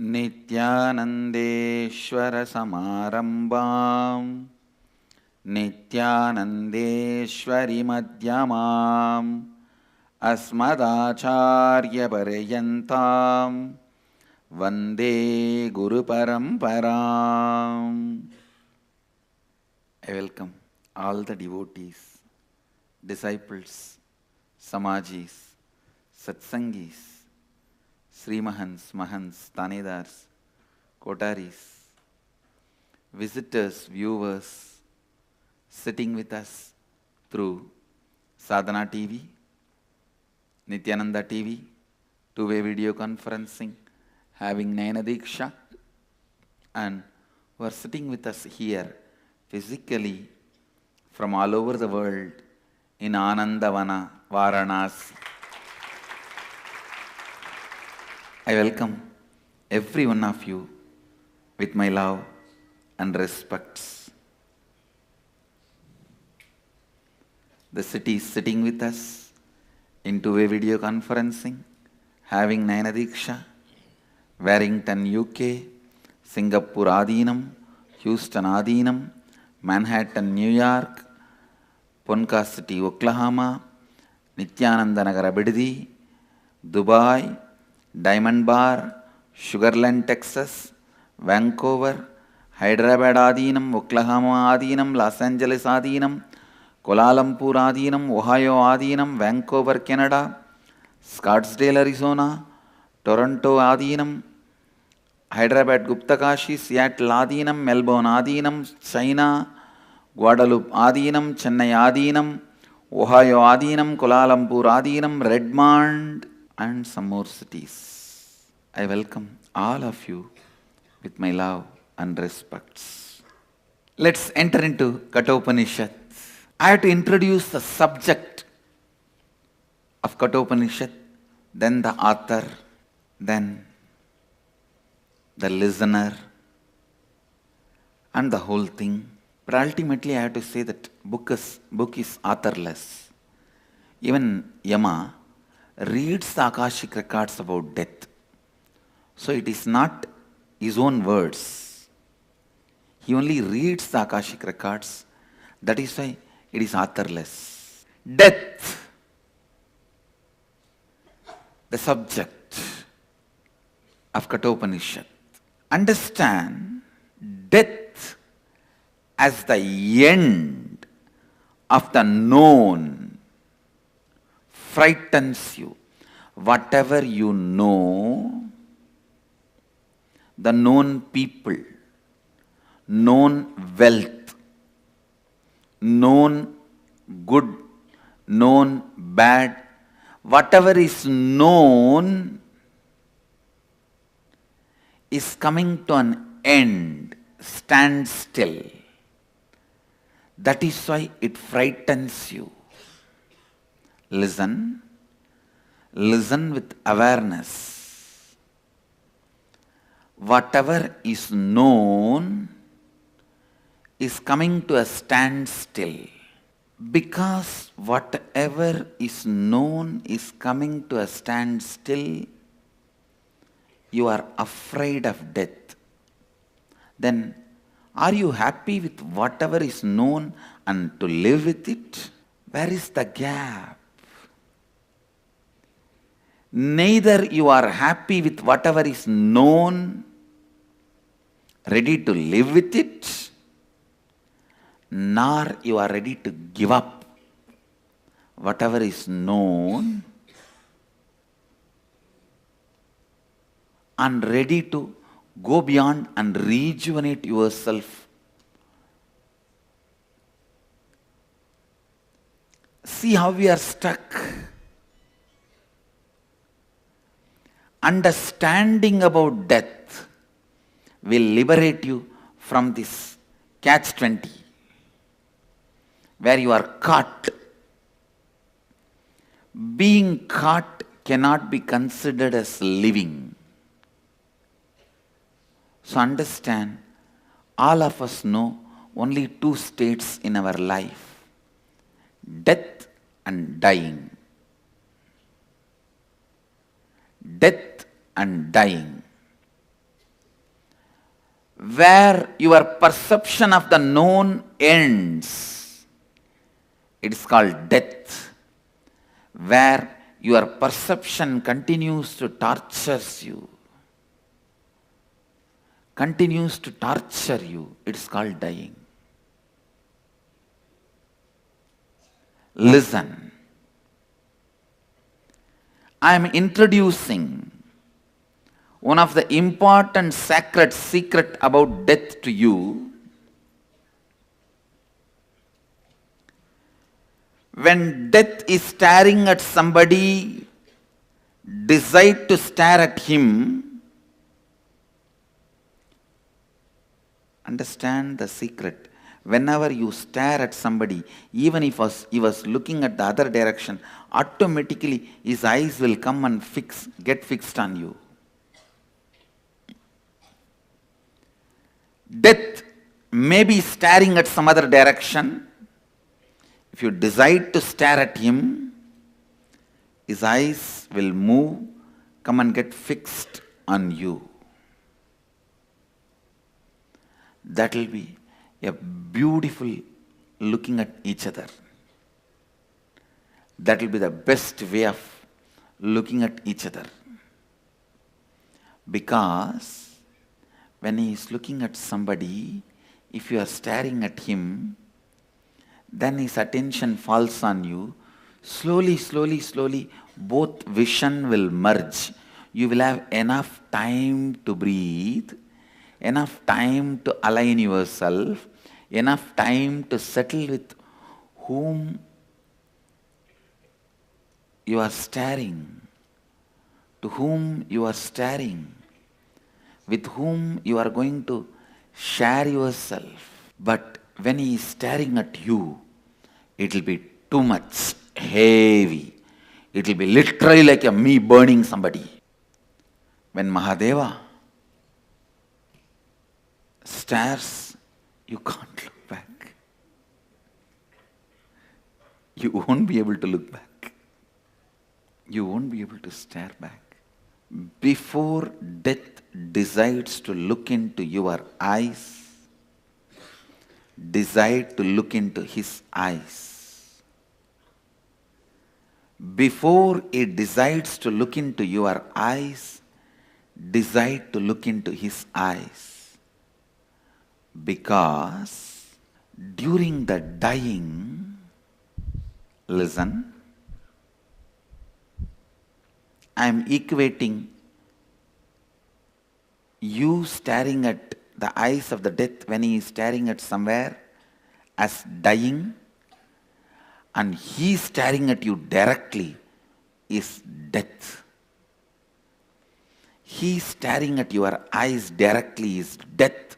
नित्यानन्देश्वर समारम्भां नित्यानन्देश्वरि मध्यमाम् अस्मदाचार्यपर्यन्तां वन्दे गुरुपरम्पराम्. I welcome all the devotees, disciples, samajis, satsangis, Srimahans, Mahans, Tanedars, Kotaris, visitors, viewers, sitting with us through Sadhana TV, Nityananda TV, two-way video conferencing, having Nayana Diksha, and who are sitting with us here physically from all over the world in Anandavana, Varanasi. I welcome every one of you with my love and respects. The city is sitting with us in two-way video conferencing, having Nayana Diksha, Warrington, UK, Singapore Adinam, Houston Adinam, Manhattan, New York, Ponca City, Oklahoma, Nityananda Nagar Abiddi, Dubai, Diamond Bar, Sugarland, Texas, Vancouver, Hyderabad Adinam, Oklahoma Adinam, Los Angeles Adinam, Kuala Lumpur Adinam, Ohio Adinam, Vancouver, Canada, Scottsdale, Arizona, Toronto Adinam, Hyderabad Guptakashi, Seattle Adinam, Melbourne Adinam, China, Guadalupe Adinam, Chennai Adinam, Ohio Adinam, Kuala Lumpur Adinam, Redmond, and some more cities. I welcome all of you with my love and respects. Let's enter into Kathopanishad. I have to introduce the subject of Kathopanishad, then the author, then the listener, and the whole thing. But ultimately I have to say that book is authorless. Even Yama reads the Akashic records about death. So it is not his own words. He only reads the Akashic records. That is why it is authorless. Death, the subject of Kathopanishad. Understand death as the end of the known frightens you. Whatever you know, the known people, known wealth, known good, known bad, whatever is known is coming to an end, stand still. That is why it frightens you. Listen with awareness. Whatever is known is coming to a standstill. Because whatever is known is coming to a standstill, you are afraid of death. Then, are you happy with whatever is known and to live with it? Where is the gap? Neither you are happy with whatever is known, ready to live with it, nor you are ready to give up whatever is known and ready to go beyond and rejuvenate yourself. See how we are stuck. Understanding about death will liberate you from this catch-20, where you are caught. Being caught cannot be considered as living. So understand, all of us know only two states in our life: death and dying. Death and dying. where your perception of the known ends. It is called death, where your perception continues to torture you. Continues to torture you. It is called dying. Listen. I am introducing one of the important sacred secret about death to you. When death is staring at somebody, decide to stare at him. Understand the secret. Whenever you stare at somebody, even if he was looking at the other direction, automatically his eyes will come and get fixed on you. Death may be staring at some other direction. If you decide to stare at him, his eyes will move, come and get fixed on you. That will be a beautiful looking at each other. That will be the best way of looking at each other. Because when he is looking at somebody, if you are staring at him, then his attention falls on you. Slowly, slowly, slowly, both vision will merge. You will have enough time to breathe, enough time to align yourself, enough time to settle with whom you are staring, to whom you are staring, with whom you are going to share yourself. But when he is staring at you, it will be too much heavy. It will be literally like a me burning somebody. When Mahadeva stares, you can't look back. You won't be able to look back. You won't be able to stare back. Before death decides to look into your eyes, decide to look into his eyes. Before it decides to look into your eyes, decide to look into his eyes. Because during the dying, listen, I am equating you staring at the eyes of the death when he is staring at somewhere as dying, and he is staring at you directly is death. He staring at your eyes directly is death.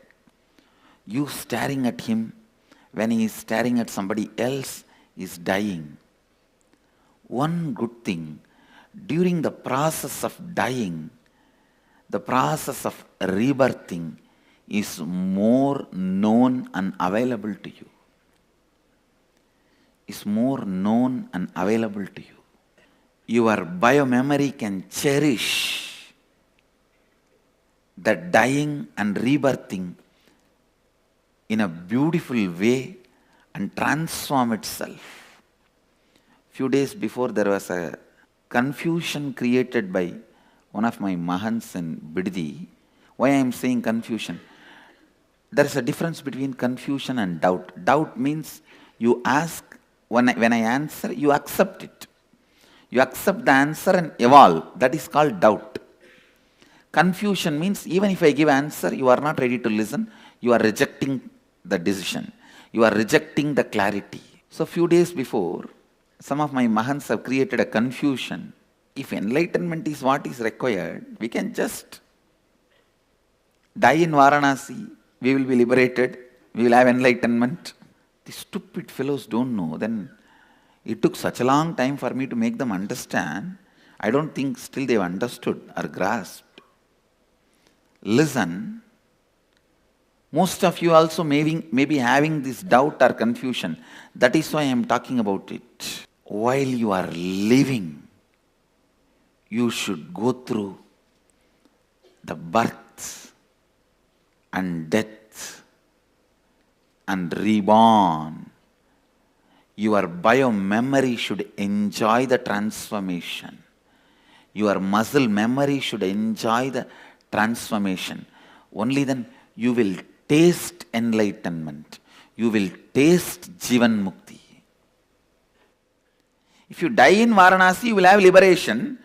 You staring at him when he is staring at somebody else is dying. One good thing, during the process of dying, the process of rebirthing is more known and available to you. Is more known and available to you. Your biomemory can cherish the dying and rebirthing in a beautiful way and transform itself. Few days before, there was a confusion created by one of my Mahants in Biddi. Why I am saying confusion? There is a difference between confusion and doubt. Doubt means you ask, when I answer, you accept it. You accept the answer and evolve. That is called doubt. Confusion means even if I give answer, you are not ready to listen. You are rejecting the decision. You are rejecting the clarity. So few days before, some of my Mahants have created a confusion. If enlightenment is what is required, we can just die in Varanasi. We will be liberated. We will have enlightenment. The stupid fellows don't know. Then it took such a long time for me to make them understand. I don't think still they've understood or grasped. Listen. Most of you also may be having this doubt or confusion. That is why I am talking about it. While you are living, you should go through the birth and death and reborn. Your bio-memory should enjoy the transformation. Your muscle memory should enjoy the transformation. Only then you will taste enlightenment. You will taste Jivan Mukti. If you die in Varanasi, you will have liberation.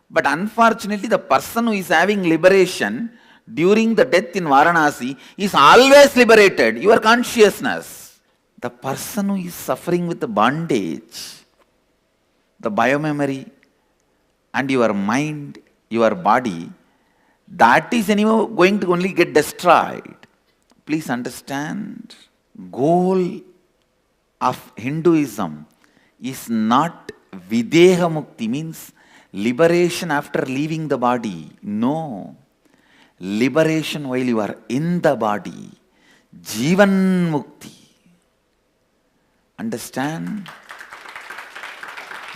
But unfortunately, the person who is having liberation during the death in Varanasi is always liberated. Your consciousness. The person who is suffering with the bondage, the biomemory, and your mind, your body, that is anyway going to only get destroyed. Please understand, goal of Hinduism is not Videha Mukti, means liberation after leaving the body. No. Liberation while you are in the body. Jivan Mukti. Understand?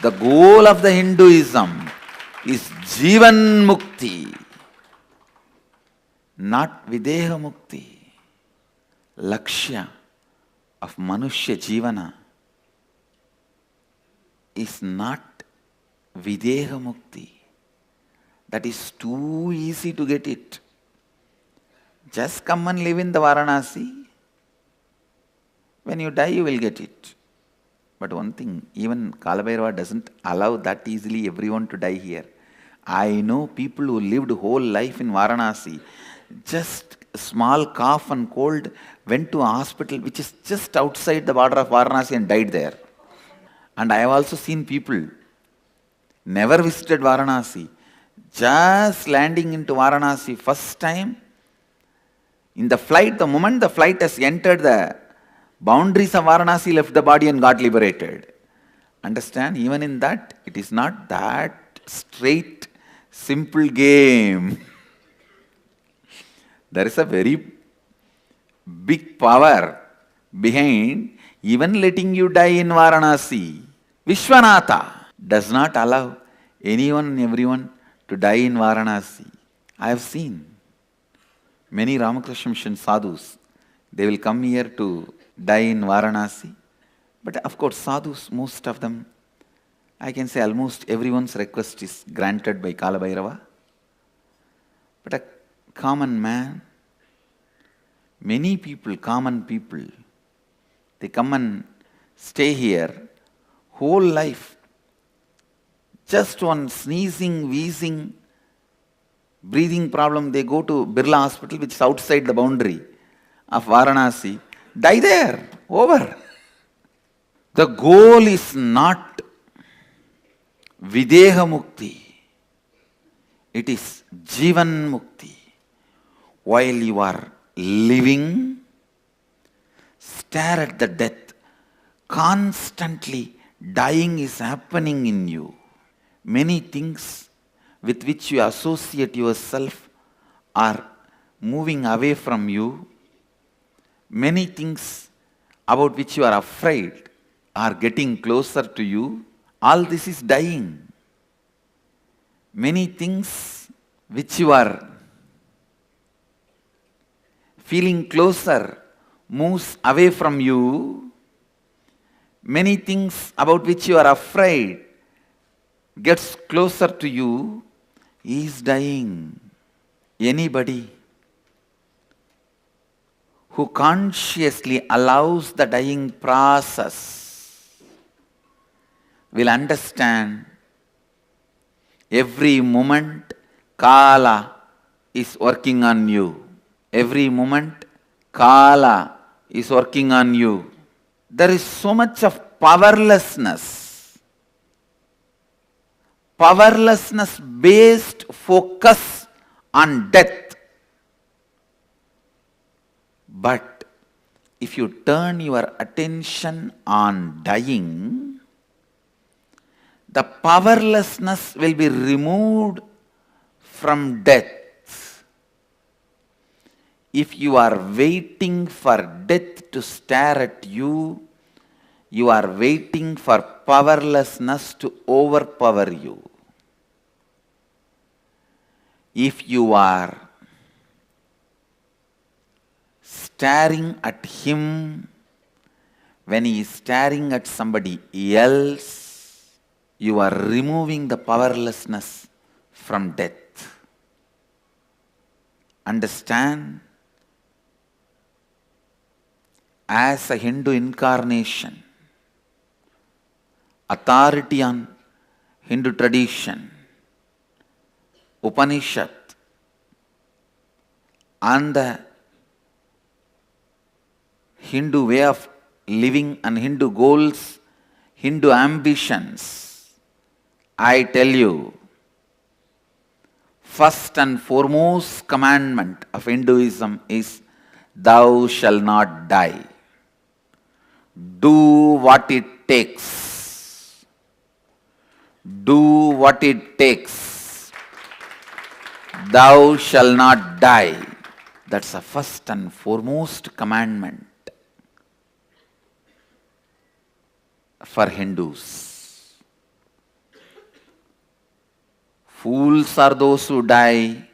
The goal of the Hinduism is Jivan Mukti, not Videha Mukti. Lakshya of Manushya Jivana is not Videha Mukti. That is too easy to get it. Just come and live in the Varanasi. When you die, you will get it. But one thing, even Kalabhairava doesn't allow that easily everyone to die here. I know people who lived whole life in Varanasi, just a small cough and cold, went to a hospital which is just outside the border of Varanasi and died there. And I have also seen people never visited Varanasi, just landing into Varanasi first time. In the flight, the moment the flight has entered the boundaries of Varanasi, left the body and got liberated. Understand? Even in that, it is not that straight, simple game. There is a very big power behind even letting you die in Varanasi. Vishwanatha does not allow anyone and everyone to die in Varanasi. I have seen many Ramakrishna Mission sadhus. They will come here to die in Varanasi. But of course, sadhus, most of them, I can say almost everyone's request is granted by Kalabhairava. But a common man, many people, common people, they come and stay here whole life. Just one sneezing, wheezing, breathing problem, they go to Birla Hospital, which is outside the boundary of Varanasi, die there, over. The goal is not Videha Mukti. It is Jivan Mukti. While you are living, stare at the death. Constantly dying is happening in you. Many things with which you associate yourself are moving away from you. Many things about which you are afraid are getting closer to you. All this is dying. Many things which you are feeling closer moves away from you. Many things about which you are afraid gets closer to you. He is dying. Anybody who consciously allows the dying process will understand every moment Kala is working on you. Every moment Kala is working on you. There is so much of powerlessness. Powerlessness based focus on death. But if you turn your attention on dying, the powerlessness will be removed from death. If you are waiting for death to stare at you, you are waiting for powerlessness to overpower you. If you are staring at him, when he is staring at somebody else, you are removing the powerlessness from death. Understand? As a Hindu incarnation, authority on Hindu tradition, Upanishad, and the Hindu way of living and Hindu goals, Hindu ambitions, I tell you, first and foremost commandment of Hinduism is, thou shalt not die. Do what it takes. Do what it takes. Thou shalt not die. That's the first and foremost commandment for Hindus. Fools are those who die.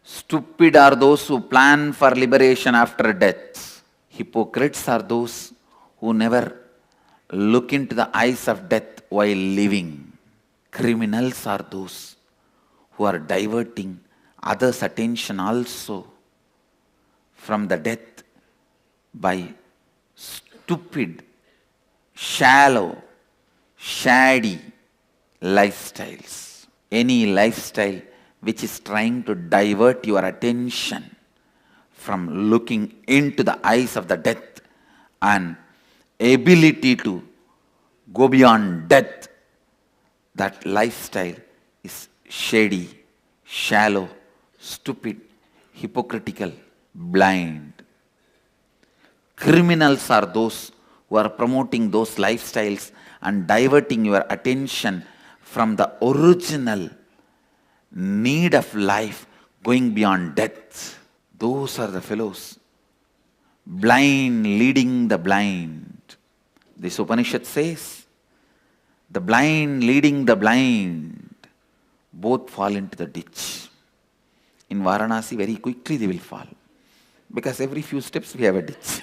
Stupid are those who plan for liberation after death. Hypocrites are those who never look into the eyes of death while living. Criminals are those who are diverting others' attention also from the death by stupid, shallow, shady lifestyles. Any lifestyle which is trying to divert your attention from looking into the eyes of the death and ability to go beyond death, that lifestyle is shady, shallow, stupid, hypocritical, blind. Criminals are those who are promoting those lifestyles and diverting your attention from the original need of life going beyond death. Those are the fellows. Blind leading the blind. This Upanishad says, the blind leading the blind, both fall into the ditch. In Varanasi, very quickly they will fall. Because every few steps we have a ditch.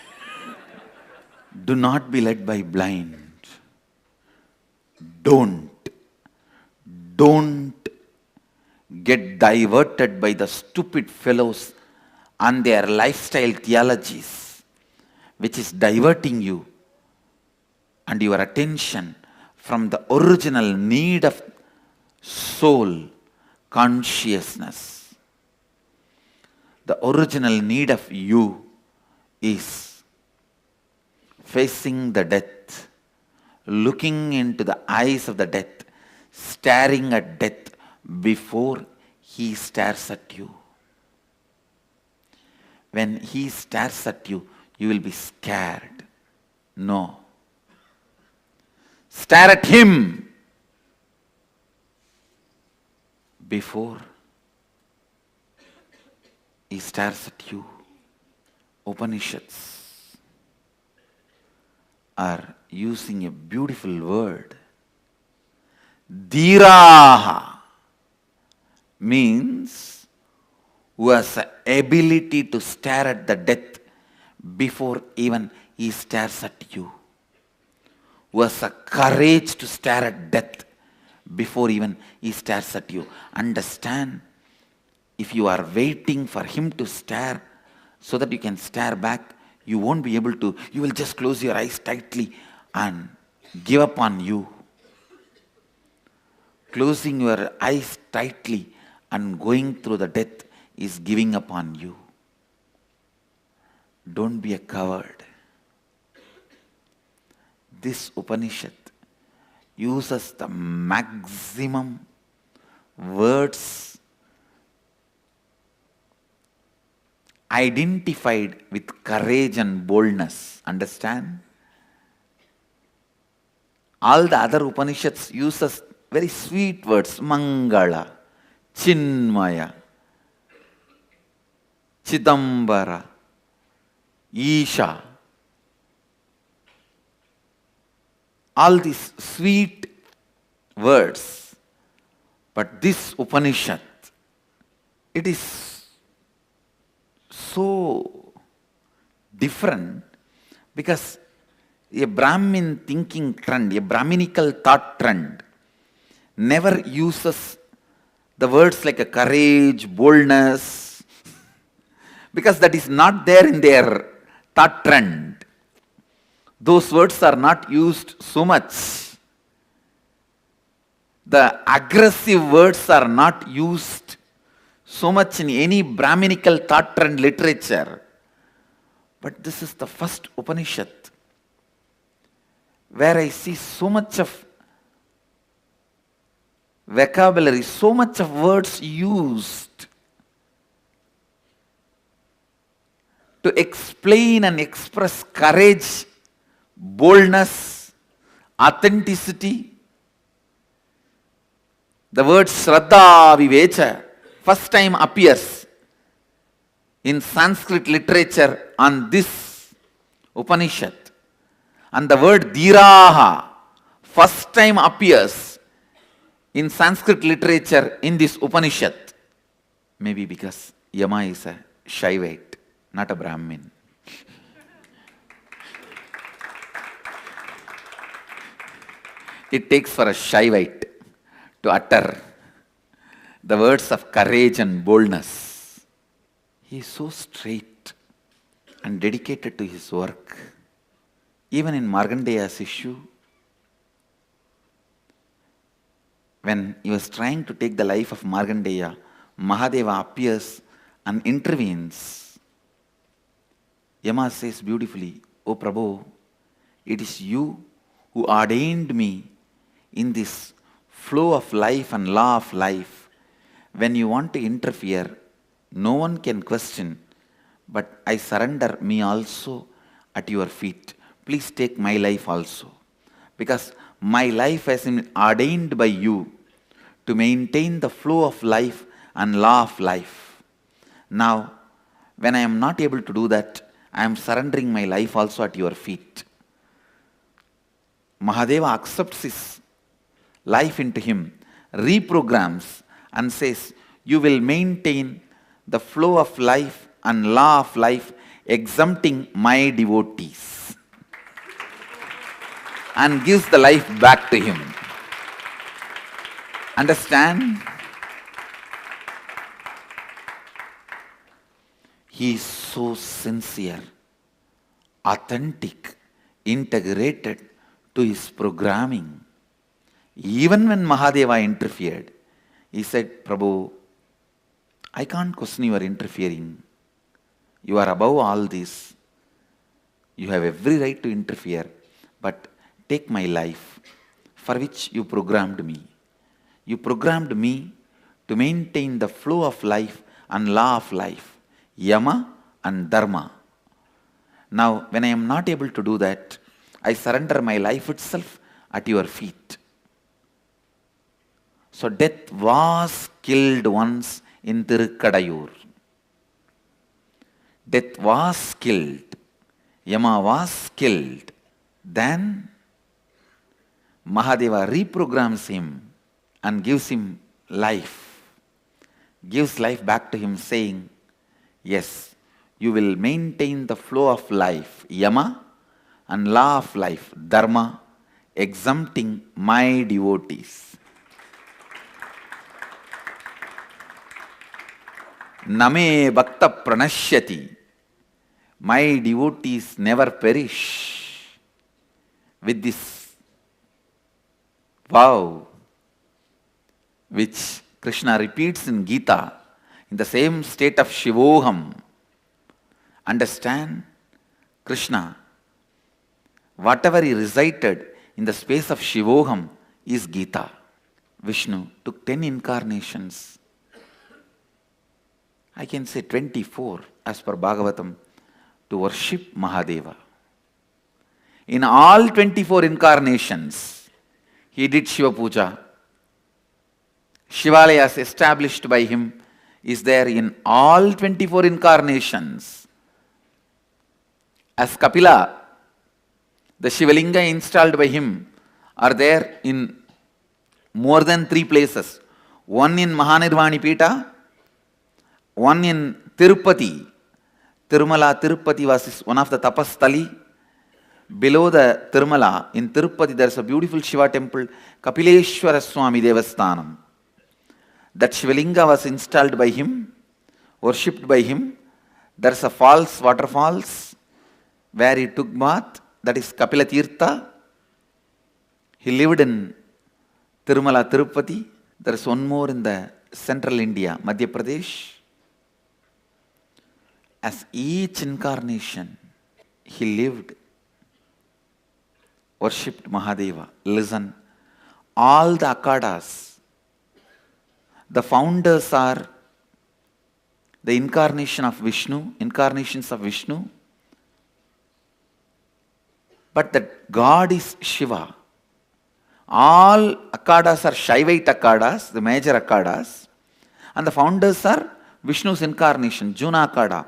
Do not be led by blind. Don't get diverted by the stupid fellows and their lifestyle theologies, which is diverting you and your attention from the original need of soul consciousness. The original need of you is facing the death, looking into the eyes of the death, staring at death before he stares at you. When he stares at you, you will be scared. No. Stare at him before he stares at you. Upanishads are using a beautiful word. Dhirah means who has the ability to stare at the death before even he stares at you. Who has the courage to stare at death before even he stares at you. Understand, if you are waiting for him to stare so that you can stare back, you won't be able to. You will just close your eyes tightly and give up on you. Closing your eyes tightly and going through the death is giving up on you. Don't be a coward. This Upanishad uses the maximum words identified with courage and boldness. Understand? All the other Upanishads uses very sweet words. Mangala, Chinmaya, Chidambara, Isha. All these sweet words. But this Upanishad, it is so different because a Brahmin thinking trend, a Brahminical thought trend never uses the words like a courage, boldness, because that is not there in their thought trend. Those words are not used so much. The aggressive words are not used so much in any Brahminical thought trend literature. But this is the first Upanishad where I see so much of vocabulary, so much of words used to explain and express courage, boldness, authenticity. The word Shraddha Vivecha first time appears in Sanskrit literature on this Upanishad. And the word Dhirah first time appears in Sanskrit literature in this Upanishad. Maybe because Yama is a Shaivite, not a Brahmin. It takes for a Shaivite to utter the words of courage and boldness. He is so straight and dedicated to his work. Even in Markandeya's issue, when he was trying to take the life of Markandeya, Mahadeva appears and intervenes. Yama says beautifully, "O Prabhu, it is you who ordained me in this flow of life and law of life. When you want to interfere, no one can question, but I surrender me also at your feet. Please take my life also, because my life has been ordained by you to maintain the flow of life and law of life. Now, when I am not able to do that, I am surrendering my life also at your feet." Mahadeva accepts his life into him, reprograms and says, "You will maintain the flow of life and law of life, exempting my devotees," and gives the life back to him. Understand? He is so sincere, authentic, integrated to his programming. Even when Mahadeva interfered, he said, "Prabhu, I can't question your interfering. You are above all this. You have every right to interfere, but take my life, for which you programmed me. You programmed me to maintain the flow of life and law of life, Yama and Dharma. Now, when I am not able to do that, I surrender my life itself at your feet." So death was killed once in Tirukadayur. Death was killed. Yama was killed. Then Mahadeva reprograms him and gives him life. Gives life back to him, saying, "Yes, you will maintain the flow of life, Yama, and law of life, Dharma, exempting my devotees. Name Bhakta Pranashyati." My devotees never perish. With this vow, which Krishna repeats in Gita, in the same state of Shivoham. Understand? Krishna, whatever he recited in the space of Shivoham is Gita. Vishnu took 10 incarnations. I can say 24 as per Bhagavatam, to worship Mahadeva. In all 24 incarnations, he did Shiva Puja. Shivalayas established by him is there in all 24 incarnations. As Kapila, the Shivalinga installed by him are there in more than 3 places. One in Mahanirvani Pita, one in Tirupati, Tirumala, Tirupati was one of the tapastali. Below the Tirumala, in Tirupati, there is a beautiful Shiva temple, Kapileshwara Swami Devasthanam. That Shivalinga was installed by him, worshipped by him. There is a falls, waterfalls, where he took bath, that is Kapila Tirtha. He lived in Tirumala, Tirupati. There is one more in the central India, Madhya Pradesh. As each incarnation, he lived, worshipped Mahadeva. Listen, all the akhadas, the founders are the incarnation of Vishnu, incarnations of Vishnu. But the God is Shiva. All akhadas are Shaivite akhadas, the major akhadas. And the founders are Vishnu's incarnation, Juna Akhada.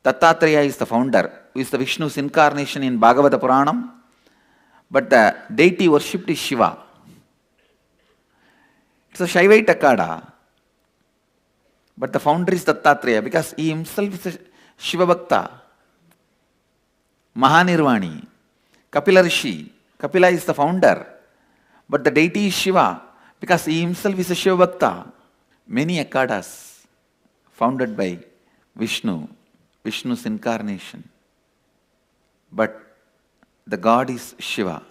Dattatreya is the founder, who is the Vishnu's incarnation in Bhagavata Puranam. But the deity worshipped is Shiva. It's a Shaivite Akhada. But the founder is Dattatreya because he himself is a Shiva Bhakta. Mahanirvani. Kapila Rishi. Kapila is the founder. But the deity is Shiva because he himself is a Shiva Bhakta. Many akhadas founded by Vishnu, Vishnu's incarnation. But the God is Shiva.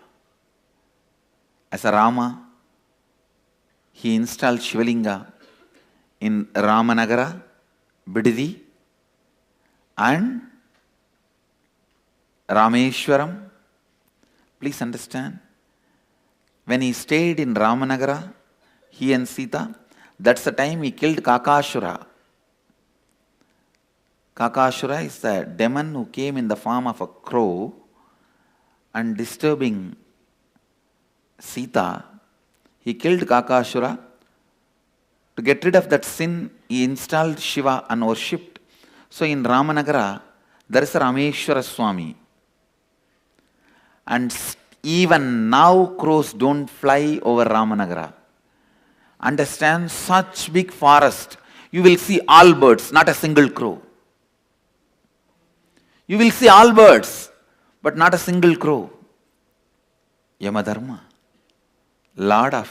As a Rama, he installed Shivalinga in Ramanagara, Bididi, and Rameshwaram. Please understand, when he stayed in Ramanagara, he and Sita, that's the time he killed Kakashura. Kakashura is the demon who came in the form of a crow and disturbing Sita. He killed Kakashura. To get rid of that sin, he installed Shiva and worshipped. So in Ramanagara, there is a Rameshwara Swami. And even now crows don't fly over Ramanagara. Understand, such big forest, you will see all birds, not a single crow. You will see all birds, but not a single crow. Yama Dharma, Lord of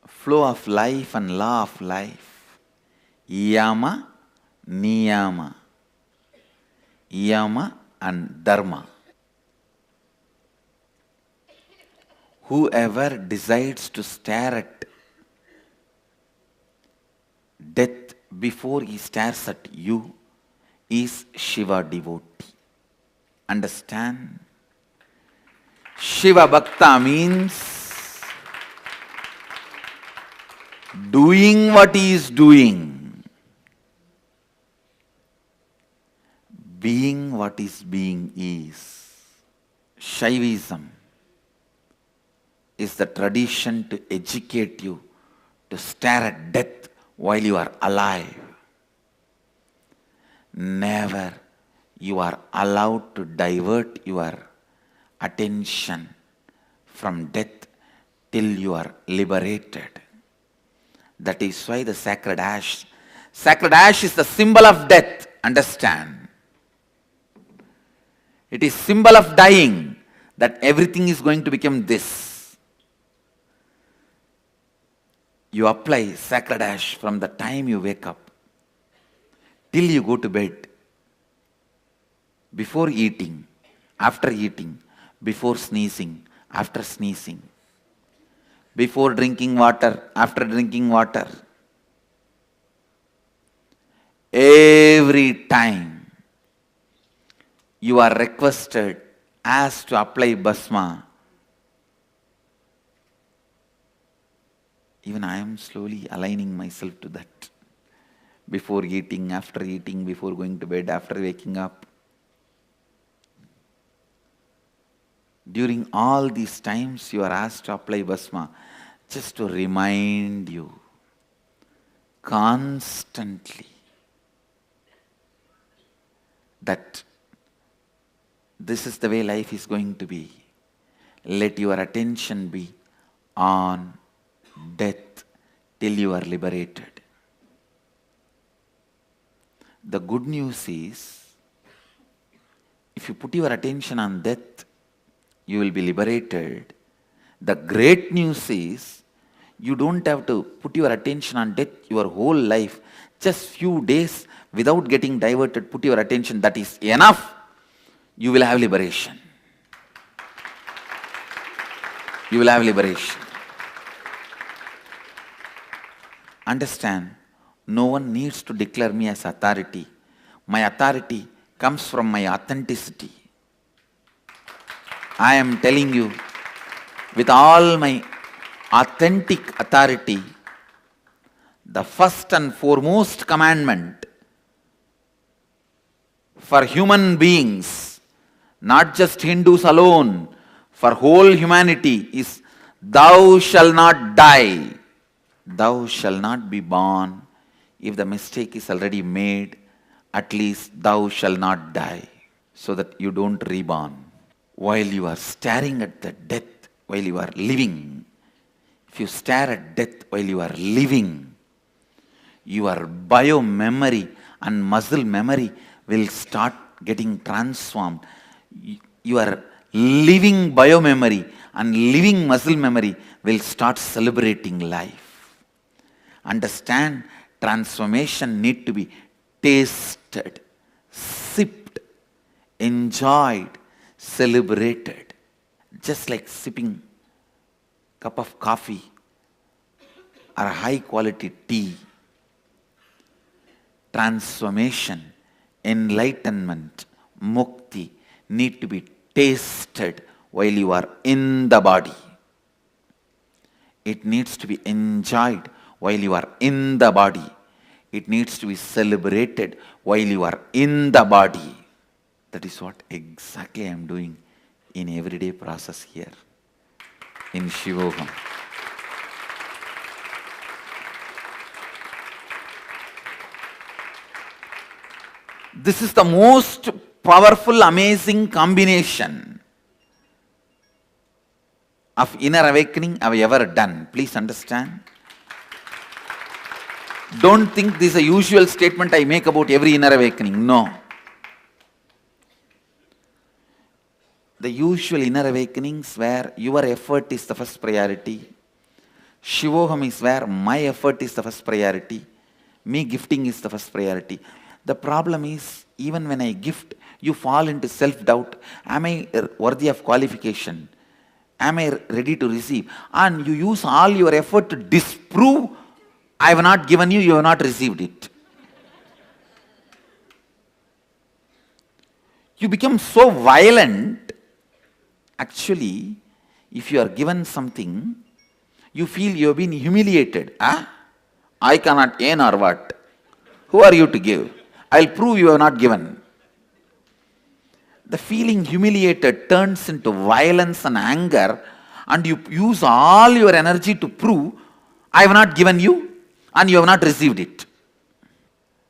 flow of life and law of life. Yama, Niyama. Yama and Dharma. Whoever decides to stare at death before he stares at you is Shiva devotee. Understand? Shiva Bhakta means doing what he is doing, being what his being is. Shaivism is the tradition to educate you to stare at death while you are alive. Never you are allowed to divert your attention from death till you are liberated. That is why the sacred ash is the symbol of death. Understand? It is symbol of dying, that everything is going to become this. You apply sacred ash from the time you wake up till you go to bed, before eating, after eating, before sneezing, after sneezing, before drinking water, after drinking water. Every time you are requested as to apply bhasma. Even I am slowly aligning myself to that. Before eating, after eating, before going to bed, after waking up. During all these times you are asked to apply bhasma, just to remind you constantly that this is the way life is going to be. Let your attention be on death till you are liberated. The good news is, if you put your attention on death, you will be liberated. The great news is, you don't have to put your attention on death your whole life. Just few days without getting diverted, put your attention, that is enough. You will have liberation. You will have liberation. Understand, no one needs to declare me as authority. My authority comes from my authenticity. I am telling you, with all my authentic authority, the first and foremost commandment for human beings, not just Hindus alone, for whole humanity is, thou shalt not die. Thou shalt not be born. If the mistake is already made, at least thou shalt not die, so that you don't reborn. While you are staring at the death, while you are living, if you stare at death while you are living, your bio-memory and muscle memory will start getting transformed. Your living bio-memory and living muscle memory will start celebrating life. Understand, transformation need to be tasted, sipped, enjoyed, celebrated. Just like sipping a cup of coffee or a high quality tea. Transformation, enlightenment, mukti need to be tasted while you are in the body. It needs to be enjoyed while you are in the body. It needs to be celebrated while you are in the body. That is what exactly I am doing in everyday process here in Shivoham. This is the most powerful, amazing combination of inner awakening I have ever done. Please understand. Don't think this is a usual statement I make about every inner awakening. No. The usual inner awakenings where your effort is the first priority. Shivoham is where my effort is the first priority. Me gifting is the first priority. The problem is, even when I gift, you fall into self-doubt. Am I worthy of qualification? Am I ready to receive? And you use all your effort to disprove, I have not given you, you have not received it. You become so violent. Actually, if you are given something, you feel you have been humiliated. I cannot earn or what? Who are you to give? I'll prove you have not given. The feeling humiliated turns into violence and anger, and you use all your energy to prove, I have not given you and you have not received it.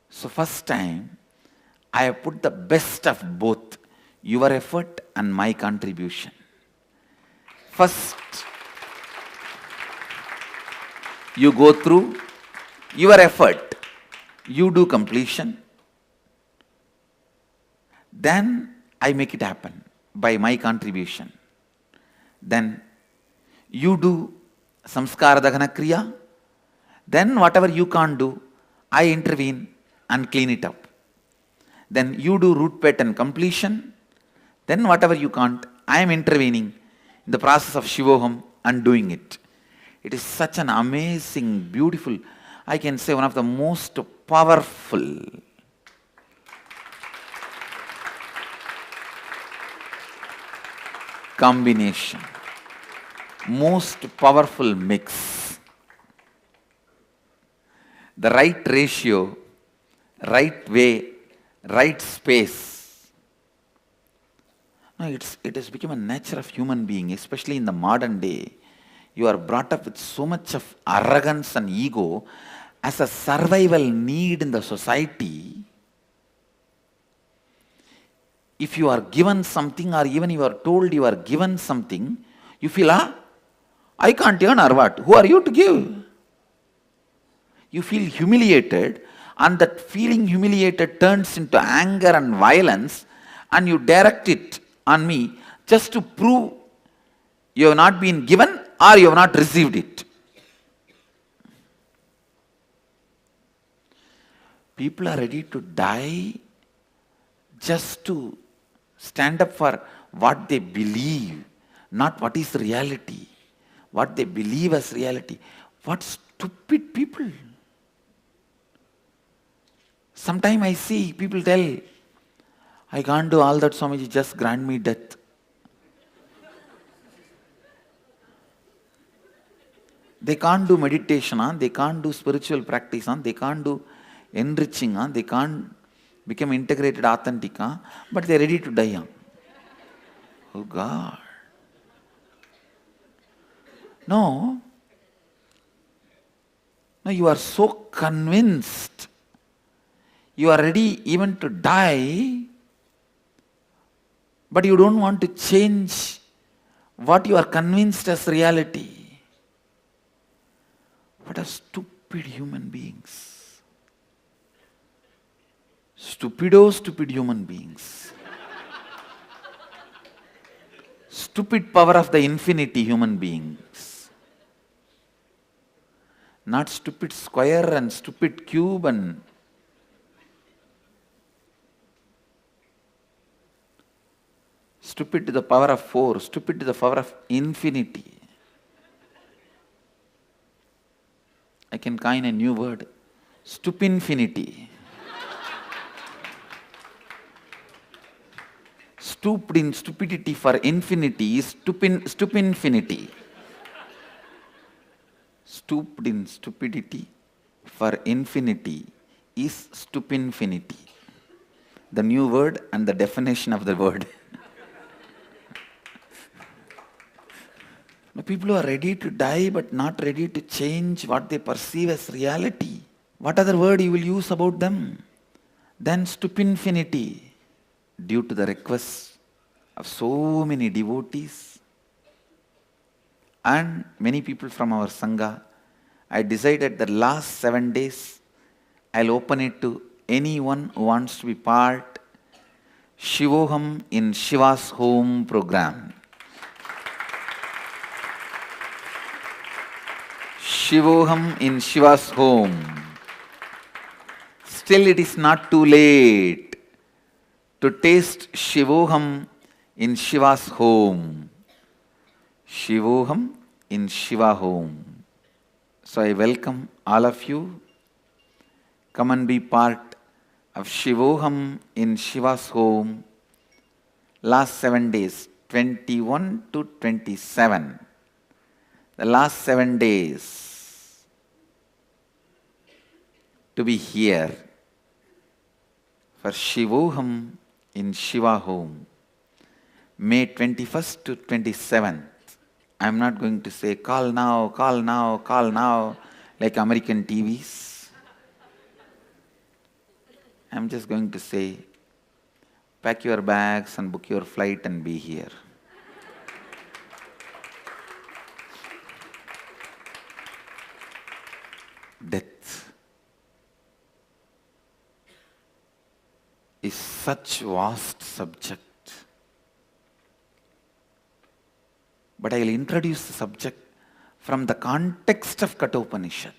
So first time, I have put the best of both, your effort and my contribution. First, you go through your effort, you do completion. Then I make it happen by my contribution. Then you do samskara dagana kriya. Then whatever you can't do, I intervene and clean it up. Then you do root pet and completion. Then whatever you can't, I am intervening in the process of Shivoham and doing it. It is such an amazing, beautiful, I can say one of the most powerful combination, most powerful mix. The right ratio, right way, right space. No, it has become a nature of human being, especially in the modern day. You are brought up with so much of arrogance and ego as a survival need in the society. If you are given something, or even you are told you are given something, you feel, I can't earn or what? Who are you to give? You feel humiliated, and that feeling humiliated turns into anger and violence, and you direct it on me just to prove you have not been given or you have not received it. People are ready to die just to stand up for what they believe, not what is reality. What they believe as reality. What stupid people. Sometimes I see people tell, I can't do all that, Swamiji, just grant me death. They can't do meditation, they can't do spiritual practice, they can't do enriching, they can't become integrated, authentic, but they're ready to die. Oh God. No, you are so convinced. You are ready even to die, but you don't want to change what you are convinced as reality. What a stupid human beings. Stupid human beings. Stupid power of the infinity human beings. Not stupid square and stupid cube and stupid to the power of 4, stupid to the power of infinity. I can coin a new word, stupinfinity. Stooped in stupidity for infinity is stupinfinity. Stooped in stupidity for infinity is stupinfinity. The new word and the definition of the word. People who are ready to die but not ready to change what they perceive as reality. What other word you will use about them than stupinfinity? Due to the requests of so many devotees and many people from our Sangha, I decided that last 7 days I'll open it to anyone who wants to be part Shivoham in Shiva's Home program. Shivoham in Shiva's home. Still it is not too late to taste Shivoham in Shiva's home. Shivoham in Shiva home. So I welcome all of you. Come and be part of Shivoham in Shiva's home. Last 7 days, 21 to 27. The last 7 days to be here for Shivoham in Shiva home. May 21st to 27th. I am not going to say call now, call now, call now like American TVs. I am just going to say pack your bags and book your flight and be here. Death is such vast subject. But I will introduce the subject from the context of Kathopanishad.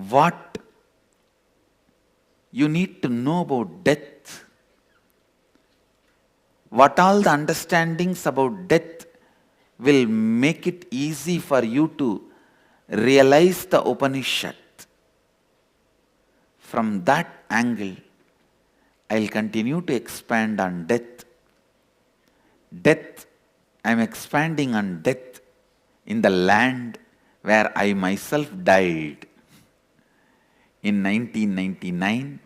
What you need to know about death, what all the understandings about death will make it easy for you to realize the Upanishad. From that angle, I will continue to expand on death. Death, I am expanding on death in the land where I myself died. In 1999,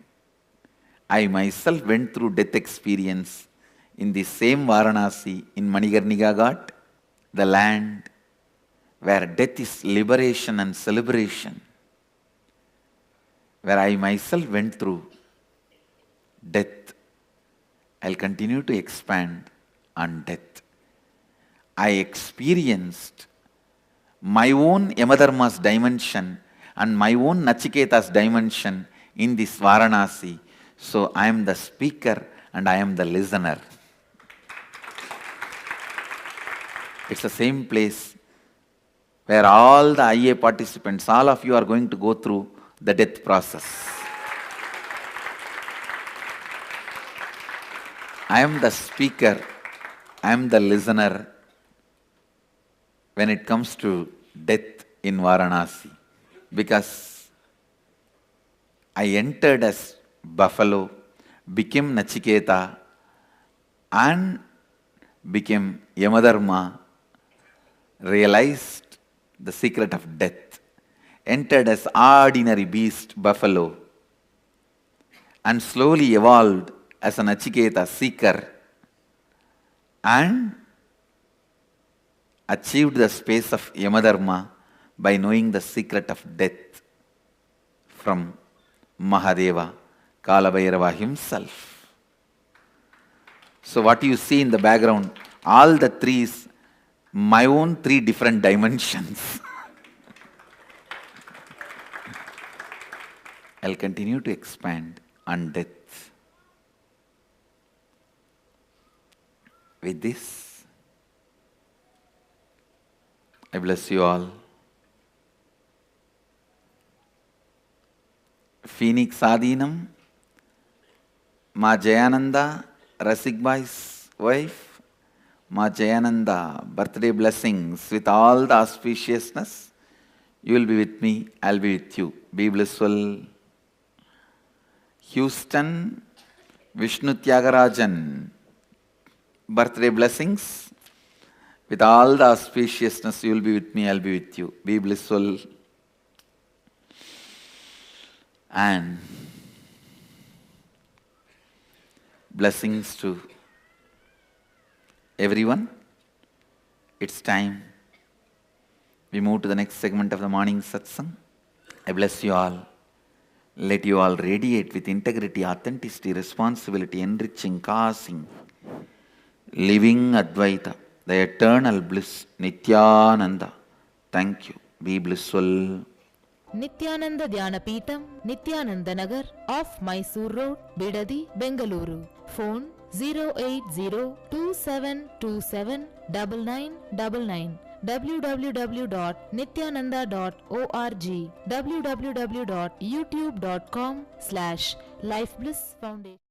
I myself went through death experience in the same Varanasi in Manigarniga Ghat, the land where death is liberation and celebration, where I myself went through death. I'll continue to expand on death. I experienced my own Yama Dharma's dimension and my own Naciketa's dimension in this Varanasi. So I am the speaker and I am the listener. It's the same place where all the IA participants, all of you are going to go through the death process. I am the speaker, I am the listener when it comes to death in Varanasi, because I entered as buffalo, became Naciketa, and became Yama Dharma, realized the secret of death, entered as ordinary beast, buffalo, and slowly evolved as a Naciketa seeker, and achieved the space of Yama Dharma by knowing the secret of death from Mahadeva, Kalabhairava himself. So what you see in the background, all the trees, my own 3 different dimensions. I'll continue to expand on death. With this, I bless you all. Phoenix Adinam, Ma Jayananda, Rasikbai's wife, Ma Jayananda, birthday blessings with all the auspiciousness. You will be with me, I'll be with you. Be blissful. Houston, Vishnu Tyagarajan, birthday blessings. With all the auspiciousness, you will be with me, I'll be with you. Be blissful. And blessings to everyone. It's time we move to the next segment of the morning satsang. I bless you all. Let you all radiate with integrity, authenticity, responsibility, enriching, causing, living Advaita, the eternal bliss, Nityananda. Thank you. Be blissful. Nityananda Dhyanapītam, Nityananda Nagar, off Mysore Road, Bidadi, Bengaluru. Phone 08027279999. www.nityananda.org. www.youtube.com/Life Bliss Foundation.